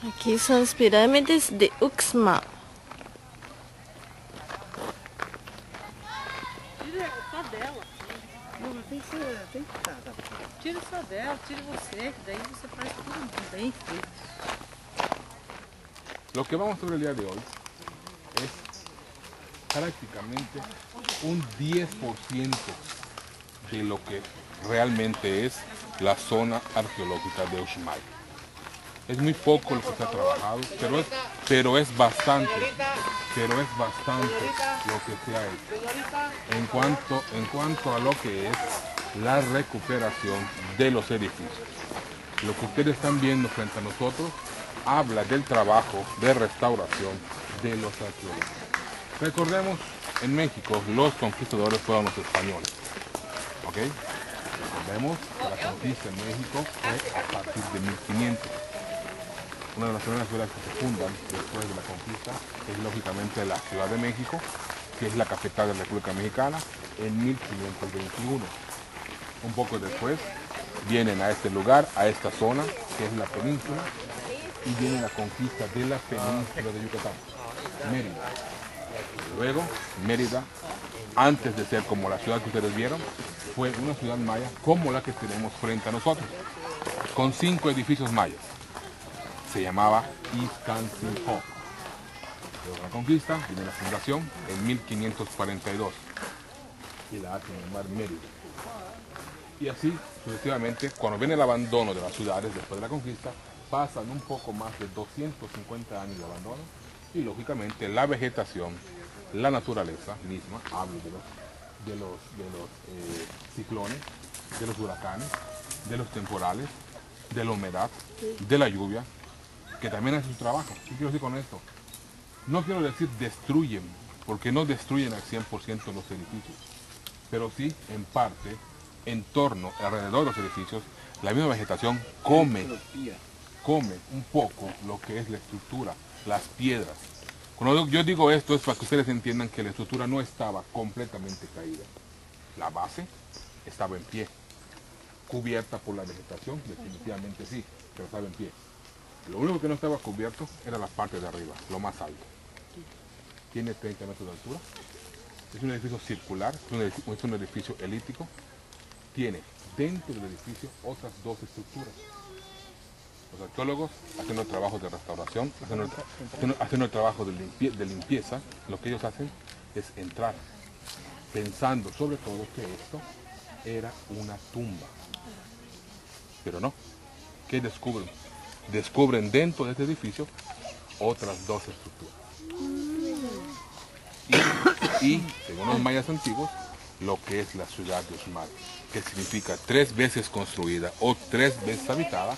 Aqui são as pirâmides de Uxmal. Tira só dela. Não, mas tem que estar. Tira só dela, tira você, que daí você faz tudo bem feito. Lo que vamos a ver el día de hoy es prácticamente un 10% de lo que realmente es la zona arqueológica de Uxmal. Es muy poco lo que se ha trabajado, pero es bastante lo que se ha hecho en cuanto a lo que es la recuperación de los edificios. Lo que ustedes están viendo frente a nosotros habla del trabajo de restauración de los arqueólogos. Recordemos, en México los conquistadores fueron los españoles. ¿Ok? Recordemos que la conquista en México fue a partir de 1500. Una de las primeras ciudades que se fundan después de la conquista es lógicamente la Ciudad de México, que es la capital de la República Mexicana, en 1521. Un poco después vienen a este lugar, a esta zona, que es la península, y viene la conquista de la península de Yucatán, Mérida. Luego, Mérida, antes de ser como la ciudad que ustedes vieron, fue una ciudad maya como la que tenemos frente a nosotros, con 5 edificios mayas. Se llamaba Iztaccíhuatl. Luego la conquista, viene la fundación en 1542 y la hacen llamar Mérida. Y así sucesivamente, cuando viene el abandono de las ciudades después de la conquista, pasan un poco más de 250 años de abandono y lógicamente la vegetación, la naturaleza misma, hablo de los ciclones, de los huracanes, de los temporales, de la humedad, de la lluvia, que también hace su trabajo. ¿Qué quiero decir con esto? No quiero decir destruyen, porque no destruyen al 100% los edificios, pero sí en parte, en torno, alrededor de los edificios, la misma vegetación come un poco lo que es la estructura, las piedras. Cuando yo digo esto es para que ustedes entiendan que la estructura no estaba completamente caída. La base estaba en pie, cubierta por la vegetación, definitivamente sí, pero estaba en pie. Lo único que no estaba cubierto era la parte de arriba, lo más alto. Tiene 30 metros de altura, es un edificio circular, es un edificio elíptico, tiene dentro del edificio otras 2 estructuras. Los arqueólogos haciendo el trabajo de restauración, haciendo el trabajo de limpieza, lo que ellos hacen es entrar, pensando sobre todo que esto era una tumba. Pero no, ¿qué descubren? Descubren dentro de este edificio otras 2 estructuras. Y según los mayas antiguos, lo que es la ciudad de Uxmal, que significa 3 veces construida o 3 veces habitada,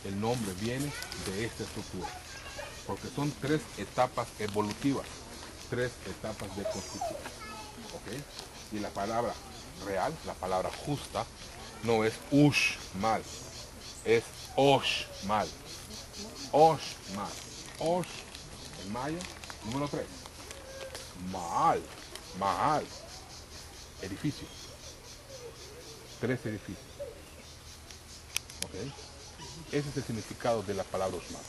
el nombre viene de esta estructura, porque son 3 etapas evolutivas, 3 etapas de construcción. ¿Okay? Y la palabra real, la palabra justa, no es Uxmal, es Oxmal. Oxmal. Ox en maya, número 3. Mahal, edificio. 3 edificios. ¿Okay? Ese es el significado de la palabra Uxmal.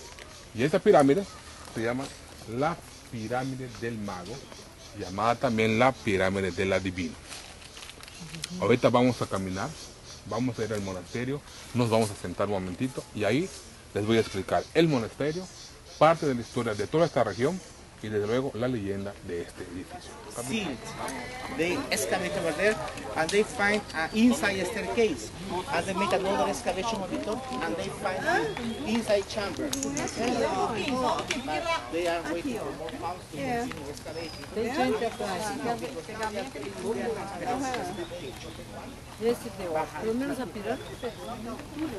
Y esta pirámide se llama la pirámide del mago, llamada también la pirámide del adivino. Ahorita vamos a caminar, vamos a ir al monasterio, nos vamos a sentar un momentito y ahí les voy a explicar el monasterio, parte de la historia de toda esta región y desde luego la leyenda de este edificio. See it. They excavate over there and they find an inside staircase. And they make another excavation of it up and they find an inside chamber. But they are waiting for more months to continue excavating. Tem gente atrás. Esse deu, pelo menos a pirâmide pegou a altura.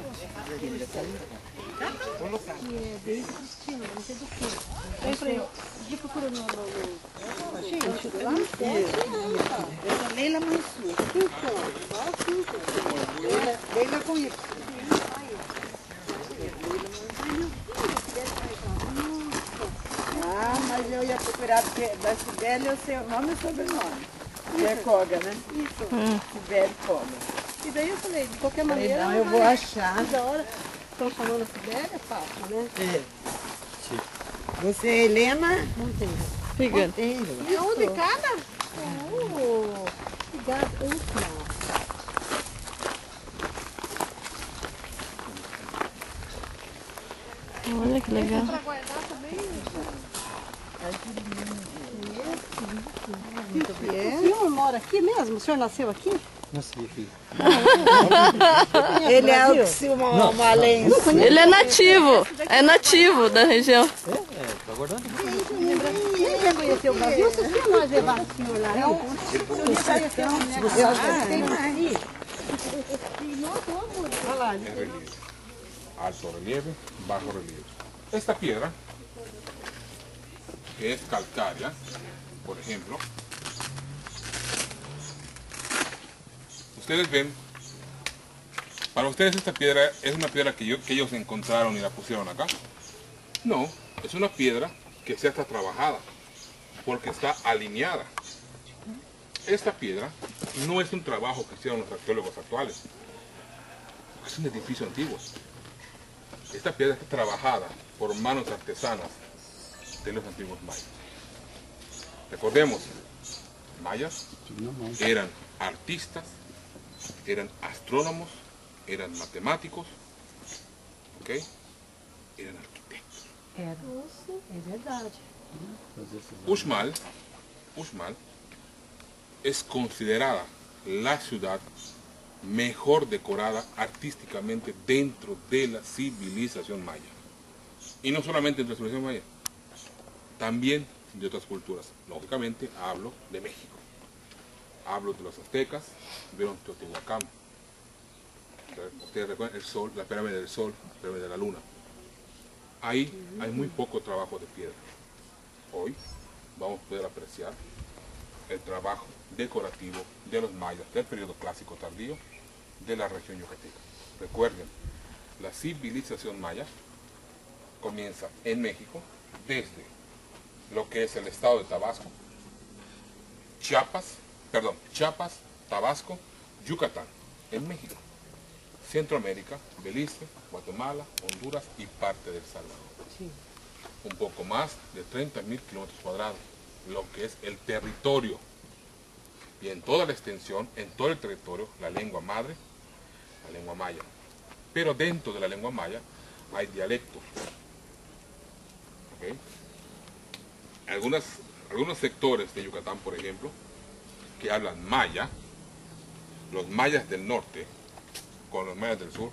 É desde o estilo, não sei do que. Eu falei, de procura no gente, lá no essa Leila Mansur. Leila conhece. Ah, mas eu ia procurar, porque da Sibeli eu sei o nome e o sobrenome. Que é Koga, né? Isso. Sibeli Koga. E daí eu falei, de qualquer maneira... Não, eu vou achar. Da hora, estão chamando a Sibeli, é fácil, né? É. Você é Helena Figure. Monteiro. E um de cada? Oh, obrigada. Última. Olha que legal. Para guardar também. É. O senhor mora aqui mesmo? O senhor nasceu aqui? Nasci, filho. Ele é o malense. Ele é nativo da região. Tá guardando? Quem já conheceu o Brasil? Se o senhor nós levar o senhor lá, não? En relieve. Alto relieve, bajo relieve. Esta piedra, que es calcárea, por ejemplo, ustedes ven, para ustedes esta piedra es una piedra que ellos encontraron y la pusieron acá. No, es una piedra que ya está trabajada, porque está alineada. Esta piedra no es un trabajo que hicieron los arqueólogos actuales, es un edificio antiguo. Esta piedra está trabajada por manos artesanas de los antiguos mayas. Recordemos, mayas eran artistas, eran astrónomos, eran matemáticos, ¿ok? Eran arquitectos. É verdade. Uxmal es considerada la ciudad mejor decorada artísticamente dentro de la civilización maya. Y no solamente dentro de la civilización maya, también de otras culturas. Lógicamente hablo de México. Hablo de los aztecas, vieron Teotihuacán. Ustedes recuerdan el sol, la pirámide del sol, la pirámide de la luna. Ahí hay muy poco trabajo de piedra. Hoy vamos a poder apreciar el trabajo decorativo de los mayas del periodo clásico tardío de la región yucateca. Recuerden, la civilización maya comienza en México desde lo que es el estado de Tabasco, Chiapas, Tabasco, Yucatán, en México, Centroamérica, Belice, Guatemala, Honduras y parte del Salvador. Un poco más de 30.000 kilómetros cuadrados, lo que es el territorio. Y en toda la extensión, en todo el territorio, la lengua madre, la lengua maya. Pero dentro de la lengua maya hay dialectos. ¿Okay? Algunos sectores de Yucatán, por ejemplo, que hablan maya, los mayas del norte con los mayas del sur,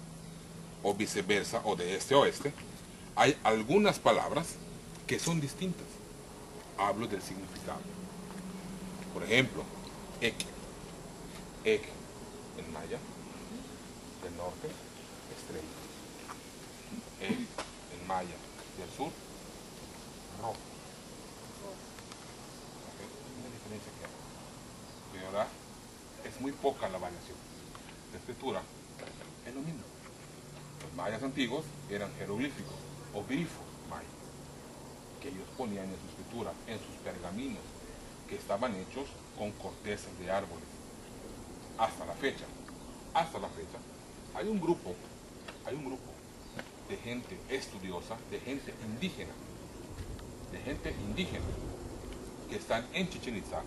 o viceversa, o de este a oeste, hay algunas palabras que son distintas. Hablo del significado. Por ejemplo, ek en maya del norte, estrella. Ek en maya del sur, rojo. ¿Okay? La diferencia que hay. De verdad, es muy poca la variación. La escritura es lo mismo. Los mayas antiguos eran jeroglíficos o grifos mayas, que ellos ponían en su escritura, en sus pergaminos, que estaban hechos con cortezas de árboles. Hasta la fecha, hay un grupo de gente estudiosa, de gente indígena, que están en Chichén Itzá,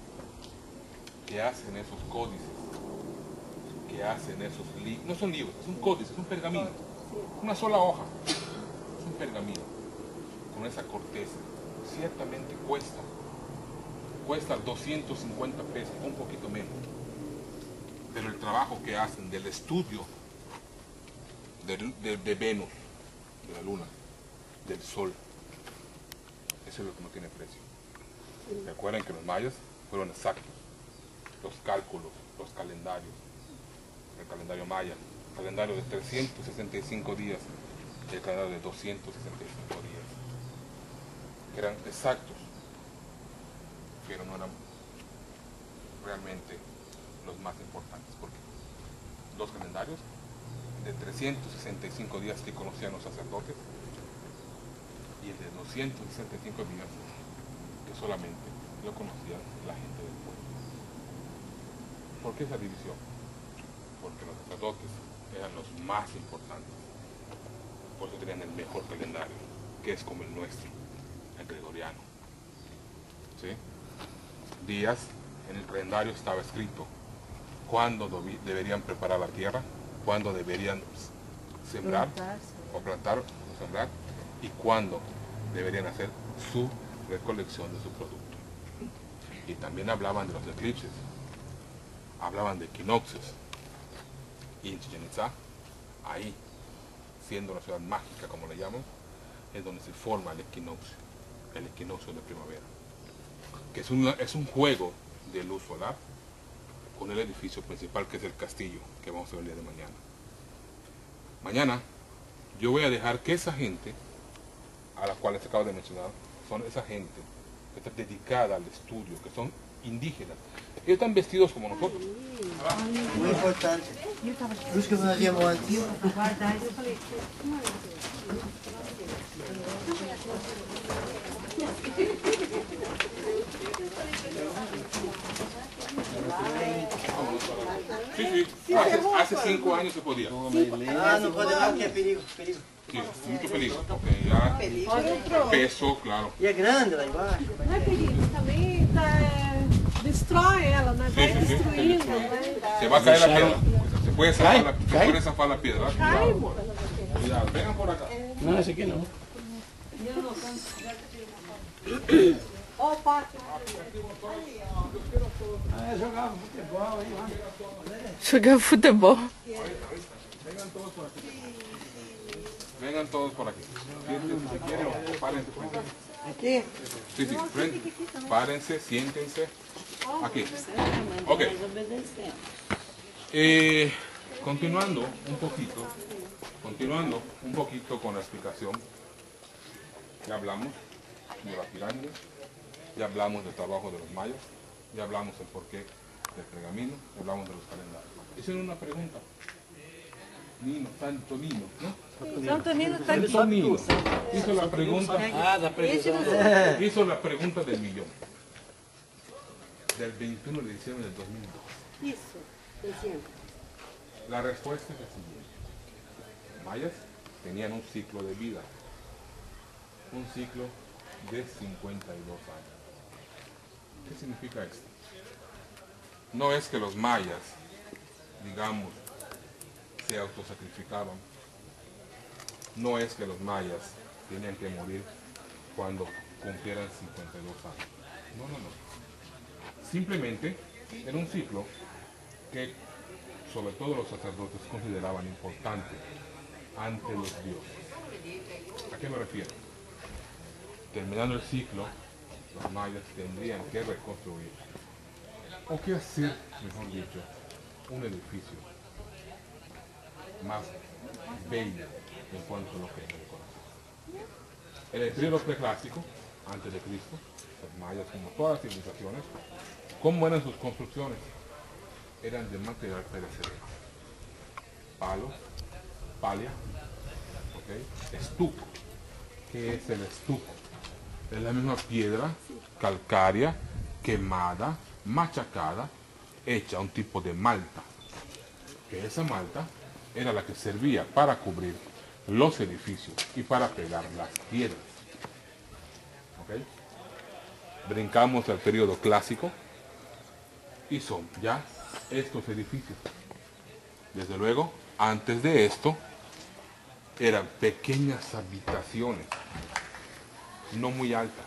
que hacen esos códices, que hacen esos libros, no son libros, es un códice, es un pergamino, una sola hoja, es un pergamino, con esa corteza, ciertamente cuesta 250 pesos, un poquito menos, pero el trabajo que hacen del estudio de Venus, de la luna, del sol, eso es lo que no tiene precio. Recuerden que los mayas fueron exactos, los cálculos, los calendarios, el calendario maya, el calendario de 365 días y el calendario de 265 días. Eran exactos, pero no eran realmente los más importantes, porque los calendarios de 365 días que conocían los sacerdotes y el de 265 días que solamente lo conocía la gente del pueblo. ¿Por qué esa división? Porque los sacerdotes eran los más importantes, por eso tenían el mejor calendario. que es como el nuestro, el gregoriano. ¿Sí? Días en el calendario estaba escrito cuándo deberían preparar la tierra, cuándo deberían sembrar o plantar o sembrar y cuándo deberían hacer su recolección de su producto. Y también hablaban de los eclipses, hablaban de equinoccios. Y en Chichén Itzá, ahí, siendo una ciudad mágica como le llaman, es donde se forma el equinoccio de primavera, que es un juego de luz solar con el edificio principal, que es el castillo que vamos a ver el día de mañana. Mañana yo voy a dejar que esa gente a la cual les acabo de mencionar, son esa gente que está dedicada al estudio, que son indígenas. Ellos están vestidos como nosotros. Muy importante. Por isso que nós viemos antes. Sí, sí. Hace 5 años se podía. Ah, não pode não, que é perigo, perigo. Sí, mucho peligro. Porque ya peso, claro. E é grande lá embaixo. Não é perigo, também destrói ela, né? Vai Sí, sí, sí. destruindo, vai. Se va a caer la piedra. Se puede zafar la piedra. Cai, amor. Cuidado, vengan por acá. Não, esse aqui não. Ó o pátio. Ah, jogava futebol aí lá. Jogar futebol. Vengan todos por aquí. Siéntense si quieren o párense frente. Aqui? Sí, sí, frente. Párense, siéntense. Aquí. Ok. Continuando un poquito con la explicación. Ya hablamos de la pirámide, ya hablamos del trabajo de los mayas, ya hablamos del porqué del pergamino, ya hablamos de los calendarios. Hicieron una pregunta. Nino, Santo Nino, ¿no? Santo Nino está aqui. Santo Nino hizo la pregunta, Ah, da previsão. hizo la pregunta del millón. Del 21 de diciembre del 2002. Isso, dezembro. La respuesta es la siguiente. Los mayas tenían un ciclo de vida. Un ciclo de 52 años. ¿Qué significa esto? No es que los mayas, digamos, se autosacrificaban. No es que los mayas tenían que morir cuando cumplieran 52 años. No, no, no. Simplemente era un ciclo que sobre todo los sacerdotes consideraban importante ante los dioses. ¿A qué me refiero? Terminando el ciclo, los mayas tendrían que reconstruir, o que hacer, mejor dicho, un edificio más bello en cuanto a lo que es el corazón. En el periodo preclásico, antes de Cristo, los mayas, como todas las civilizaciones, ¿cómo eran sus construcciones? Eran de material perecedero. Palos, palia, ¿okay? Estuco. ¿Qué es el estuco? Es la misma piedra calcárea, quemada, machacada, hecha un tipo de malta. Que esa malta era la que servía para cubrir los edificios y para pegar las piedras. ¿Okay? Brincamos al periodo clásico y son ya estos edificios. Desde luego, antes de esto, eran pequeñas habitaciones, no muy altas.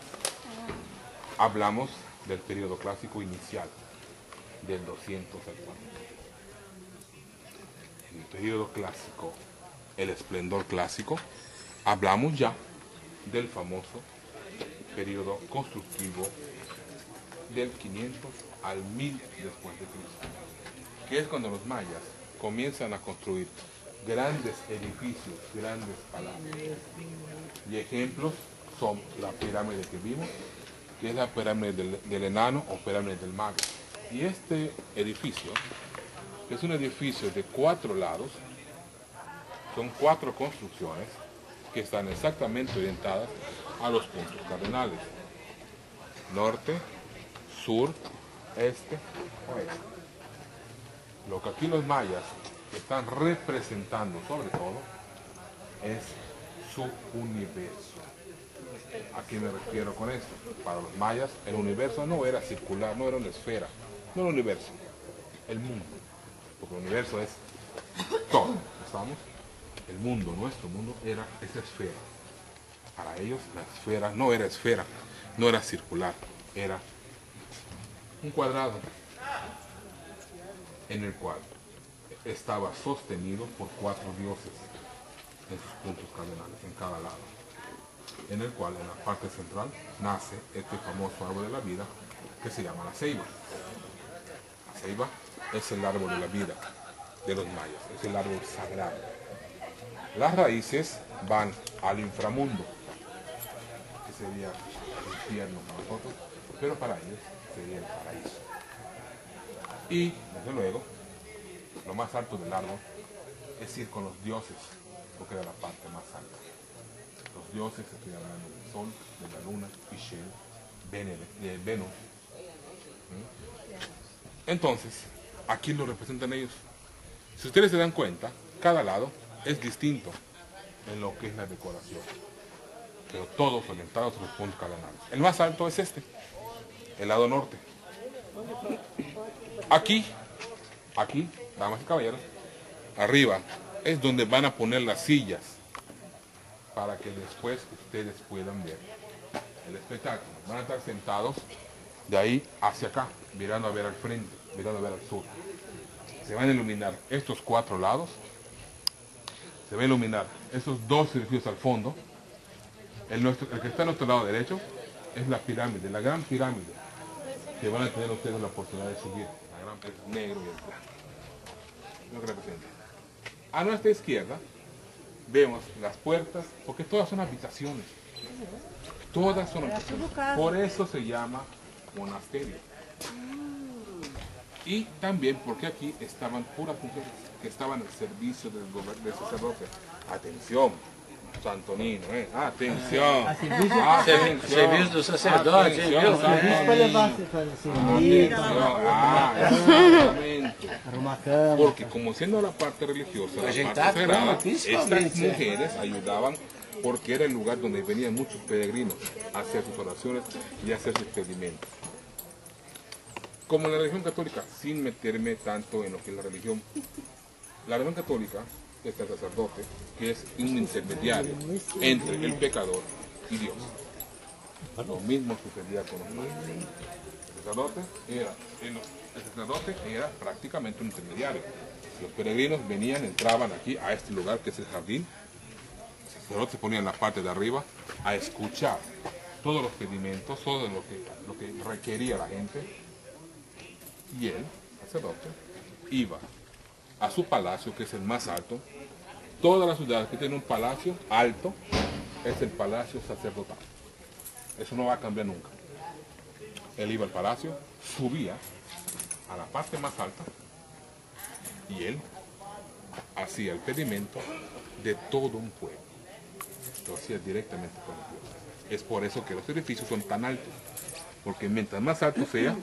Hablamos del periodo clásico inicial, del 200 al 40. En el periodo clásico, el esplendor clásico, hablamos ya del famoso periodo constructivo del 500 al 1000 después de Cristo, que es cuando los mayas comienzan a construir grandes edificios, grandes palacios. Y ejemplos son la pirámide que vimos, que es la pirámide del enano o pirámide del mago. Y este edificio, que es un edificio de 4 lados, son 4 construcciones que están exactamente orientadas a los puntos cardinales: norte, sur, este, oeste. Lo que aquí los mayas están representando sobre todo es su universo. ¿A qué me refiero con esto? Para los mayas, el universo no era circular, no era una esfera, no era el universo, el mundo. Porque el universo es todo, ¿estamos? El mundo, nuestro mundo, era esa esfera. Para ellos la esfera, no era circular, era un cuadrado en el cual estaba sostenido por 4 dioses en sus puntos cardenales, en cada lado, en el cual en la parte central nace este famoso árbol de la vida que se llama la ceiba. La ceiba es el árbol de la vida de los mayas, es el árbol sagrado. Las raíces van al inframundo, que sería el infierno para nosotros, pero para ellos sería el paraíso. Y, desde luego, lo más alto del árbol es ir con los dioses, porque era la parte más alta. Los dioses, estoy hablando del sol, de la luna, Ixchel, Venus. Entonces, ¿a quién lo representan ellos? Si ustedes se dan cuenta, cada lado es distinto en lo que es la decoración, pero todos orientados a los puntos cardenales. El más alto es este, el lado norte. Aquí, damas y caballeros, arriba es donde van a poner las sillas para que después ustedes puedan ver el espectáculo. Van a estar sentados de ahí hacia acá, mirando a ver al frente, mirando a ver al sur. Se van a iluminar estos 4 lados, se va a iluminar estos 2 edificios al fondo. El que está a nuestro lado derecho es la pirámide, la gran pirámide, que van a tener ustedes la oportunidad de subir. La gran pirámide negro y el blanco. Lo que representa. A nuestra izquierda vemos las puertas, porque todas son habitaciones. Todas son habitaciones. Por eso se llama monasterio. Y también porque aquí estaban puras mujeres que estaban al servicio del sacerdote. Atención, Santonino, atención. Serviço do sacerdote, hein? Atención, Para levar, exactamente. arrumar cama. Porque como siendo la parte religiosa, la parte sagrada, estas mujeres ayudaban porque era el lugar donde venían muchos peregrinos a hacer sus oraciones y a hacer sus pedimentos. Como en la religión católica, sin meterme tanto en lo que es la religión católica es el sacerdote, que es un intermediario entre el pecador y Dios. Lo mismo sucedía con los mayas. El sacerdote era prácticamente un intermediario. Los peregrinos venían, entraban aquí a este lugar que es el jardín. El sacerdote se ponía en la parte de arriba a escuchar todos los pedimentos, todo lo que requería la gente. Y él, sacerdote, iba a su palacio, que es el más alto. Todas las ciudades que tienen un palacio alto es el palacio sacerdotal. Eso no va a cambiar nunca. Él iba al palacio, subía a la parte más alta y él hacía el pedimento de todo un pueblo. Lo hacía directamente con los dioses. Es por eso que los edificios son tan altos, porque mientras más alto sea,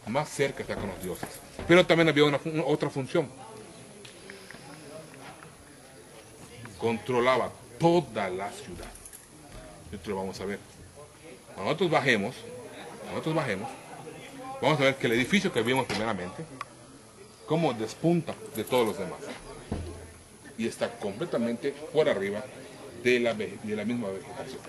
más cerca está con los dioses. Pero también había otra función. Controlaba toda la ciudad. Esto lo vamos a ver. Cuando nosotros bajemos, vamos a ver que el edificio que vimos primeramente, cómo despunta de todos los demás. Y está completamente por arriba de la misma vegetación.